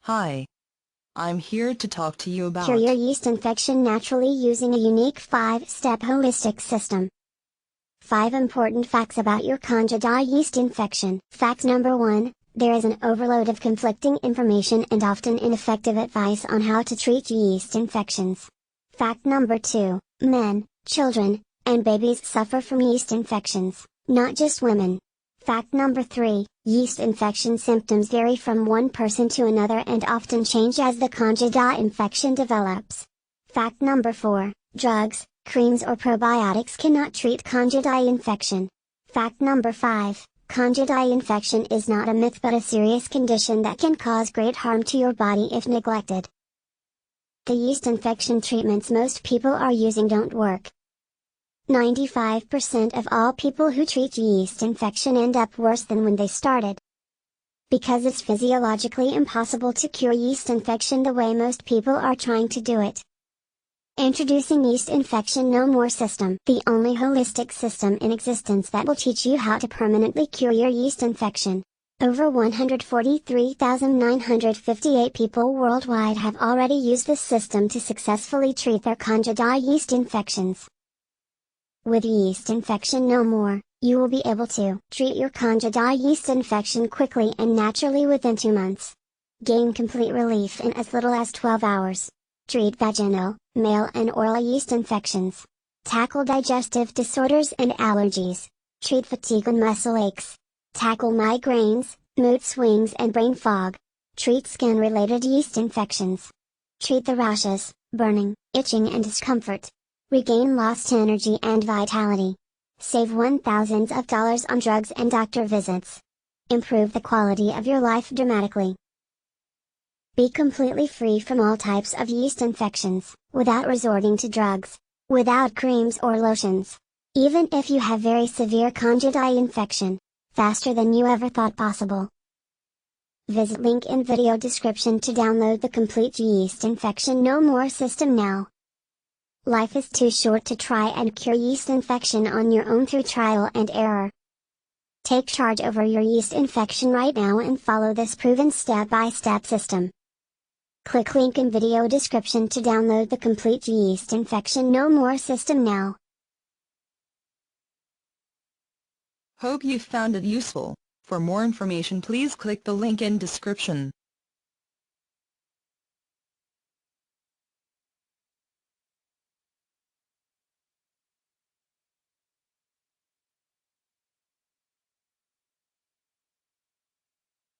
Hi. I'm here to talk to you about Cure your yeast infection naturally using a unique 5-step holistic system. 5 important facts about your Candida yeast infection. Fact number 1, there is an overload of conflicting information and often ineffective advice on how to treat yeast infections. Fact number 2, men, children, and babies suffer from yeast infections, not just women. Fact number 3, yeast infection symptoms vary from one person to another and often change as the Candida infection develops. Fact number 4, drugs, creams or probiotics cannot treat Candida infection. Fact number 5, Candida infection is not a myth but a serious condition that can cause great harm to your body if neglected. The yeast infection treatments most people are using don't work. 95% of all people who treat yeast infection end up worse than when they started. Because it's physiologically impossible to cure yeast infection the way most people are trying to do it. Introducing Yeast Infection No More System, the only holistic system in existence that will teach you how to permanently cure your yeast infection. Over 143,958 people worldwide have already used this system to successfully treat their Candida yeast infections. With Yeast Infection No More, you will be able to treat your Candida yeast infection quickly and naturally within 2 months. Gain complete relief in as little as 12 hours. Treat vaginal, male and oral yeast infections. Tackle digestive disorders and allergies. Treat fatigue and muscle aches. Tackle migraines, mood swings and brain fog. Treat skin-related yeast infections. Treat the rashes, burning, itching and discomfort. Regain lost energy and vitality. Save thousands of dollars on drugs and doctor visits. Improve the quality of your life dramatically. Be completely free from all types of yeast infections, without resorting to drugs, without creams or lotions. Even if you have very severe Candida infection, faster than you ever thought possible. Visit link in video description to download the complete Yeast Infection No More system now. Life is too short to try and cure yeast infection on your own through trial and error. Take charge over your yeast infection right now and follow this proven step-by-step system. Click link in video description to download the complete Yeast Infection No More system now. Hope you found it useful. For more information please click the link in description.